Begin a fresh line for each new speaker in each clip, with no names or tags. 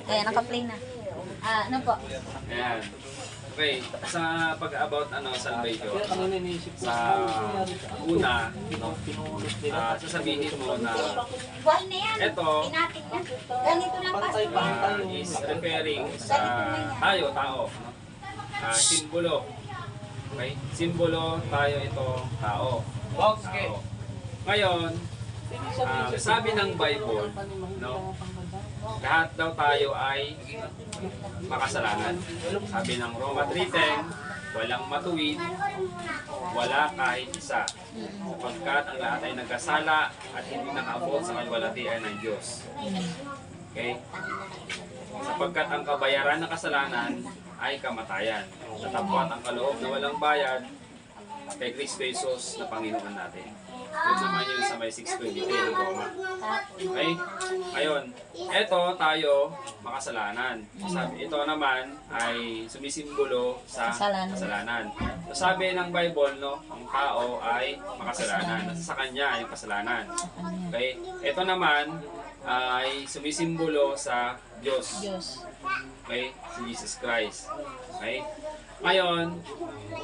Ayan, naka-play na. Ano po?
Ayan. Okay, sa pag-about salvation, sa una, no, sasabihin mo na
Buhay na yan.
ito
Pinatin na. Ganito lang pa.
is referring sa tayo, tao. No? Simbolo. Okay? Simbolo, tayo ito, tao. Tao. Ngayon, sabi ng Bible, no, lahat daw tayo ay makasalanan. Sabi ng Roma 3:10, walang matuwid, wala kahit isa. Sapagkat ang lahat ay nagkasala at hindi nakaabot sa kalwalhatian ng Diyos. Okay? Sapagkat ang kabayaran ng kasalanan ay kamatayan. Natapwat ang kaloob na walang bayad kay Kristo Jesus na Panginoon natin. Yun naman yun sa may 6:23 ng Roma. Okay? Ngayon, eto tayo makasalanan. Sabi, ito naman ay sumisimbolo sa kasalanan. So, sabi ng Bible, no, ang tao ay makasalanan. Sa kanya ay kasalanan. Okay? Ito naman ay sumisimbolo sa Diyos. Okay? Si Jesus Christ. Okay? Ngayon,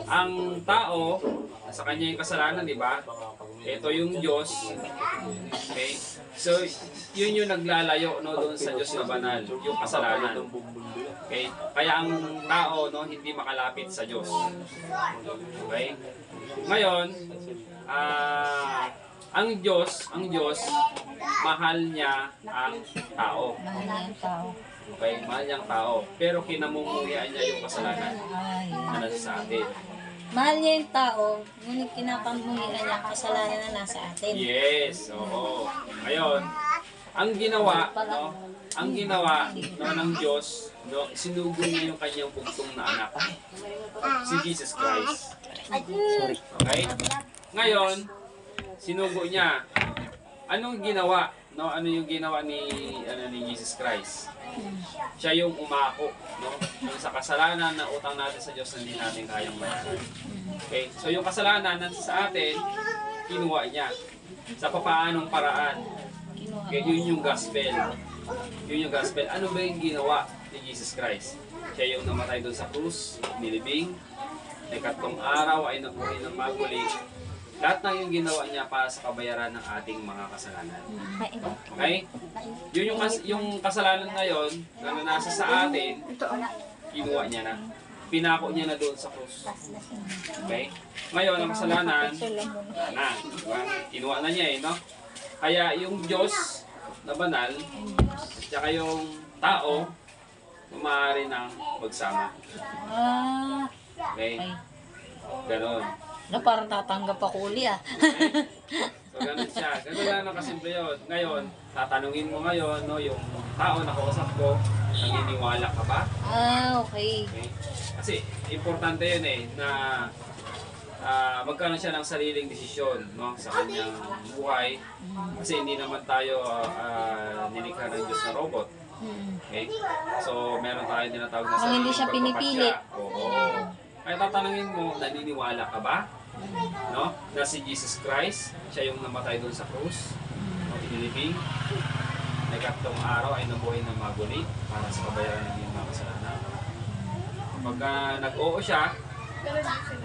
ang tao, sa kanya yung kasalanan, di ba? Ito yung Diyos. Okay? So, yun yung naglalayo, no, doon sa Diyos na banal, yung kasalanan. Okay? Kaya ang tao, no, hindi makalapit sa Diyos. Okay? Ngayon, ang Diyos, mahal niya ang tao.
Mahal niya ang tao.
Okay, mahal niyang tao. Pero kinamumuhian niya yung kasalanan na nasa sa atin.
Mahal niya yung tao, ngunit kinapamuhian niya ang kasalanan na nasa atin.
Yes, oo. Ngayon, ang ginawa, no, ng Diyos, no, sinugo niya yung kanyang bugtong na anak. Si Jesus Christ. Okay? Ngayon, sinugo niya. Anong ginawa? No, ano yung ginawa ni Jesus Christ? Siya yung umako, no? Yung sa kasalanan na utang natin sa Diyos na hindi natin kayang bayaran. Okay? So yung kasalanan na sa atin, kinuha niya. Sa papaanong paraan. Okay, yun yung gospel. Yun yung gospel. Ano ba yung ginawa ni Jesus Christ? Siya yung namatay doon sa krus, nilibing. Ikatlong araw ay nabuhay ng maguli. Lahat ng yung ginawa niya para sa kabayaran ng ating mga kasalanan. Okay? Yun yung kasalanan ngayon na nasa sa atin, kinuha niya na. Pinako niya na doon sa krus. Okay? Ngayon, ang kasalanan, na. Diba? Kinuha na niya no? Kaya yung Diyos na banal, at yung tao, maaari nang magsama. Okay? Ganon.
Na parang tatanggap ako uli
Okay? So, ganun siya. Ganun lang ang kasimple yun. Ngayon, tatanungin mo ngayon, no, yung tao na kausap ko, naniniwala ka ba?
Okay.
Kasi, importante yun na magkaroon siya ng sariling desisyon, no, sa kanyang buhay. Kasi hindi naman tayo nilikha ng Diyos na robot. Okay? So, meron tayong tinatawag na sariling
hindi siya pinipili.
Oo. Kaya tatanungin mo, naniniwala ka ba? No? Na si Jesus Christ, siya yung namatay doon sa krus, inilibing, ikatlong araw ay nabuhay ng maguli para sa kabayaran ng iyong mga kasalanan. Pagka nag-oo siya,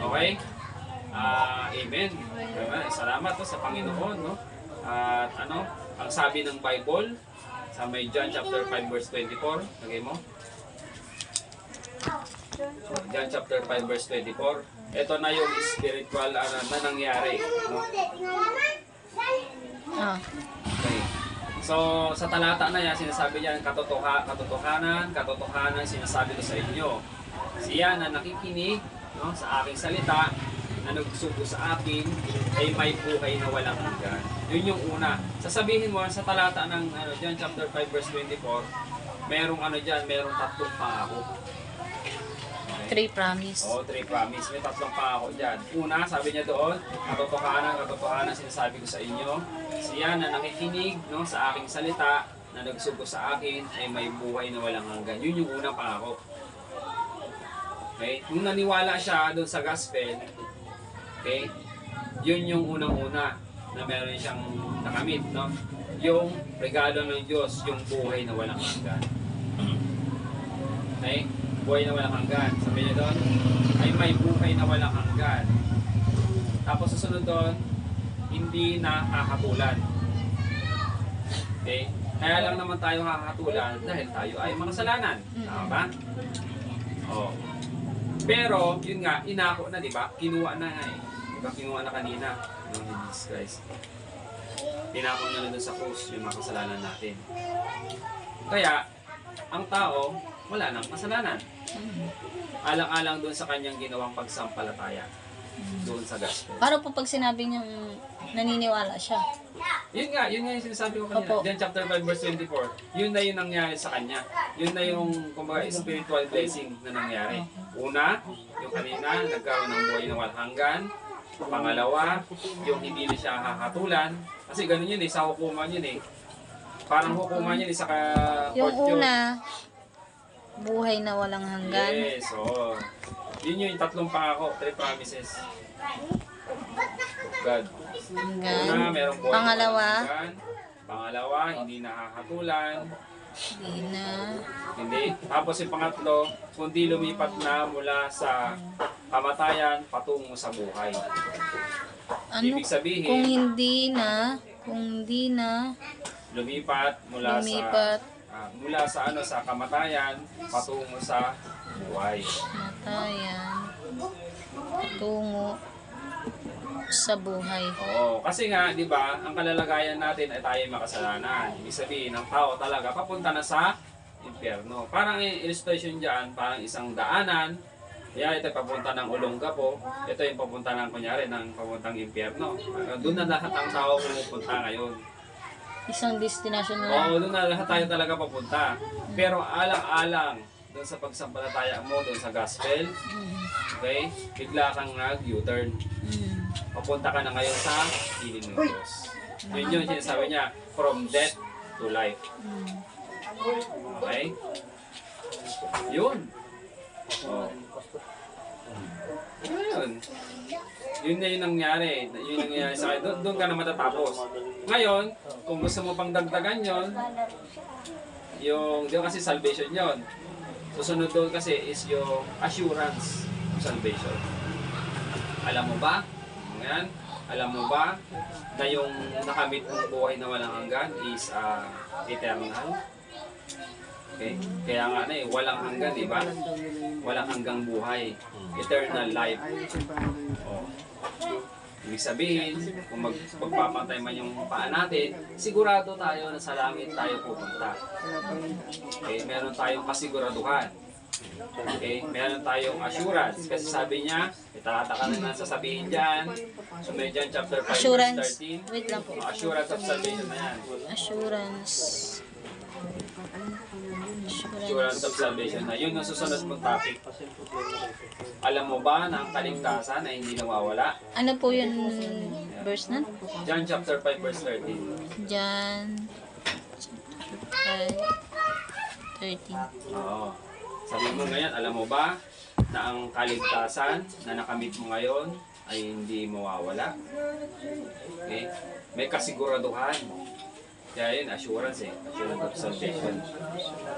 okay? Amen. Salamat sa Panginoon, no? At ang sabi ng Bible sa may John chapter 5 verse 24, lagay mo. John chapter 5 verse 24. Ito na yung spiritual na nangyari, no? Okay. So sa talata na yan, sinasabi niya katotohanan sinasabi ko sa inyo. Siya na nakikinig, no, sa aking salita, na nagsugo sa akin, ay may buhay na walang hanggan. Yun yung una. Sasabihin mo sa talata ng John chapter 5 verse 24, merong merong tatlong pangako.
3 promise.
Oo, 3 promise. May tatlong pangako dyan. Una, sabi niya doon, katotohanan sinasabi ko sa inyo. Siya na nakikinig, no, sa aking salita, na nagsugo sa akin, ay may buhay na walang hanggan. Yun yung unang pangako. Okay? Nung naniwala siya doon sa gospel, okay, yun yung unang-una na meron siyang nakamit, no? Yung regalo ng Diyos, yung buhay na walang hanggan. Okay? Buhay na walang hanggan. Sabi niya doon, ay may buhay na walang hanggan. Tapos susunod doon, hindi na hahatulan. Okay? Kaya lang naman tayo hahatulan dahil tayo ay makasalanan. Tama ba? Oh. Pero, yun nga, inako na, di ba? Kinuha na nga eh. Di ba? Kinuha na kanina ng Jesus Christ. Tinako niya na doon sa krus yung mga kasalanan natin. Kaya, ang tao, wala nang kasalanan. Alang-alang doon sa kanyang ginawang pagsampalataya. Doon sa gospel.
Para po pag sinabi niyang naniniwala siya.
Yun nga yung sinasabi ko kanina.
Opo.
John chapter 5 verse 24. Yun na yung nangyari sa kanya. Yun na yung kumbaga, spiritual blessing na nangyari. Una, yung kanina, nagkaroon ng buhay na walang hanggan. Pangalawa, yung hindi na siya hahatulan. Kasi ganun yun eh, sa hukuman yun eh. Parang hukuman yun eh, sa
Yung
court yun.
una, buhay na walang hanggan.
Yes, oo. Yun yung tatlong pangako, 3 promises. God.
Hanggan.
Una, merong buhay
Pangalawa,
na walang hanggan. Pangalawa, hindi nakahatulan.
hindi na.
Hindi. Tapos yung pangatlo, kundi lumipat na mula sa kamatayan patungo sa buhay.
Ano?
Ibig sabihin,
Kung hindi na,
lumipat mula
lumipat,
sa sa kamatayan patungo sa buhay.
matayan, patungo sa buhay.
Oo, kasi nga, 'di ba, ang kalalagayan natin ay tayo makasalanan. Ibig sabihin, ang tao talaga papunta na sa impyerno. Parang illustration diyan, parang isang daanan. Yan, ito papunta ng Olongapo. Ito yung papunta ng kunyari ng papuntang impyerno. Doon na lahat ng tao pumupunta ngayon.
Isang destination na lang.
Oo, doon na lahat tayo talaga papunta. Pero alang-alang doon sa pagsampalataya mo, doon sa gospel, okay, bigla kang nag-U-turn. Papunta ka na ngayon sa piling ng Diyos. Yun yung sinasabi niya, from death to life. Okay? Yun. Oh. Yun. Yun na yung nangyari. Yun yung nangyari sa akin. Doon ka na matatapos. Ngayon, kung gusto mo pang dagdagan yun, yung kasi salvation yun. Susunod doon kasi is yung assurance of salvation. Alam mo ba? Ngayon, alam mo ba na yung nakamit mong buhay na walang hanggan is eternal? Okay? Kaya nga na eh, walang hanggan, di ba? Walang hanggang buhay. Eternal life. Oh. Ibig sabihin, kung magpapantay man yung paa natin, sigurado tayo na sa langit tayo pupunta. Okay? Meron tayong kasiguraduhan. Okay? Meron tayong assurance. Kasi sabi niya, itataka na sasabihin dyan. So may dyan chapter 5
Assurance.
verse 13.
Wait lang po.
Assurance of salvation na yan.
Assurance.
Assurance of salvation na. Yun ang susunod mong topic. Alam mo ba na ang kaligtasan ay hindi nawawala?
Ano po yung verse na?
John chapter 5 verse 13.
John 5:13.
Oo. Sabi mo ngayon, alam mo ba na ang kaligtasan na nakamit mo ngayon ay hindi mawawala? Okay? May kasiguraduhan. Kaya yun, assurance eh. Assurance of salvation.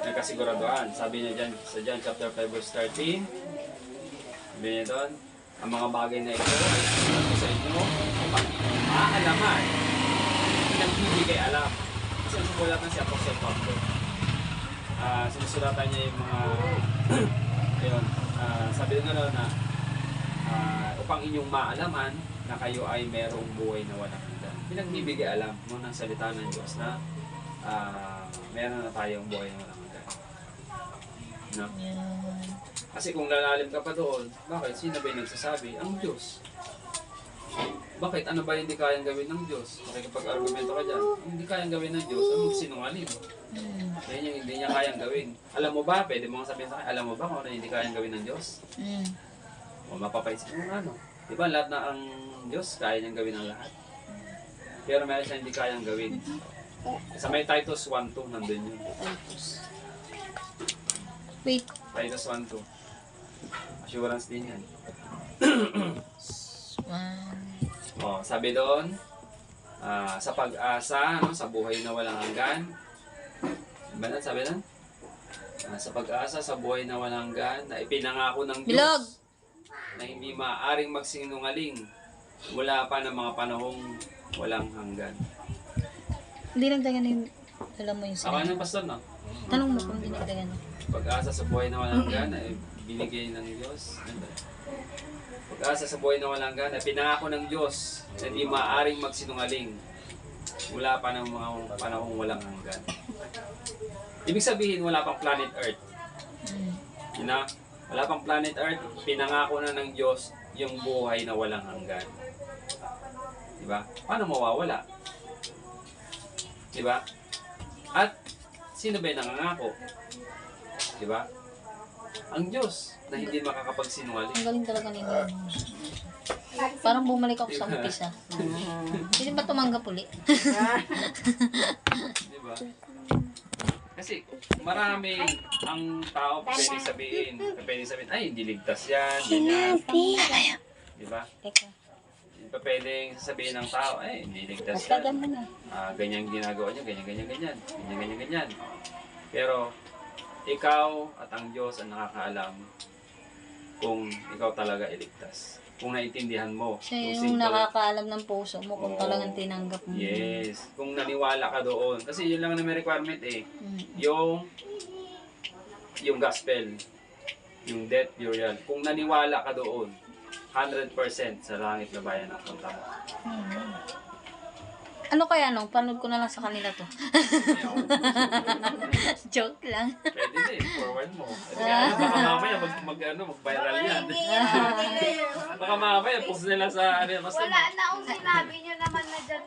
May kasiguraduhan. Sabi niya dyan, sa John chapter 5 verse 13, sabi niya doon, ang mga bagay na ito ay sinasabi ko sa inyo upang inyong maalaman, nagbibigay alam. Kasi ang susulatan si Apostle Pablo. Sinusulatan niya yung mga yun, sabi nyo na upang inyong maalaman na kayo ay merong buhay na walang hanggan. Pinagbibigay alam mo ng salita ng Diyos na meron na tayong buhay na walang hanggan. No? Kasi kung lalalim ka pa doon, bakit? Sino ba yung nagsasabi? Ang Diyos. Bakit? Ano ba hindi kayang gawin ng Diyos? Makikipag-argumento ka dyan. Hindi kayang gawin ng Diyos, ang sinungaling. Yan yung hindi niya kayang gawin. Alam mo ba? Pwede mo sabihin sa akin, alam mo ba kung ano hindi kayang gawin ng Diyos? O mapapaisip mo ano? Diba lahat na ang Diyos, kaya niyang gawin ang lahat. Pero meron siya hindi kayang gawin. Sa may Titus 1:2, nandun yun.
Wait.
Titus 1:2. Assurance din yan. Oh, sabi doon, sa pag-asa, no, sa buhay na walang hanggan. Ba na, sabi doon? Sa pag-asa sa buhay na walang hanggan na ipinangako ng
Bilog!
Diyos na hindi maaaring magsinungaling mula pa ng mga panahong walang hanggan.
Hindi nagdagan yung, alam mo yung
Ako
sinabi.
ng pastor, no?
Tanong mo kung hindi nagdagan.
Pag-asa sa buhay na walang hanggan na binigay ng Diyos. Pag-asa sa buhay na walang hanggan na pinangako ng Diyos na hindi maaaring magsinungaling mula pa ng mga panahong walang hanggan. Ibig sabihin, wala pang planet Earth. Yun na, wala pang planet Earth, pinangako na ng Diyos yung buhay na walang hanggan. Diba? Paano mawawala? Diba? At sino ba yung nangangako? Diba? Ang Diyos na hindi makakapagsinungaling.
Ang galing talaga ninyo. Parang bumalik ako sa umpisa. Hindi ba tumanggap uli?
Diba? Kasi marami ang tao pwede sabihin, ay hindi ligtas yan, ganyan. Diba?
Teka.
Hindi pa pwedeng sabihin ng tao, ay hindi ligtas
Basta
yan.
mo na.
Ganyan ginagawa niya, ganyan. Pero ikaw at ang Diyos ang nakakaalam kung ikaw talaga iligtas. Kung naintindihan mo.
Siya
kung
yung
simple-
nakakaalam ng puso mo kung
Oo.
talagang tinanggap mo.
Yes. Kung naniwala ka doon. Kasi yun lang na may requirement eh.
Mm.
Yung gospel. Yung death, burial. Kung naniwala ka doon, 100% sa langit na bayan ang punta mo.
Ano kaya nung? Panood ko na lang sa kanila to. Joke lang.
Pwede din, forward mo. Baka mamaya mag-viral yan. Baka mamaya post nila sa basta
Wala na akong sinabi nyo naman na dyan,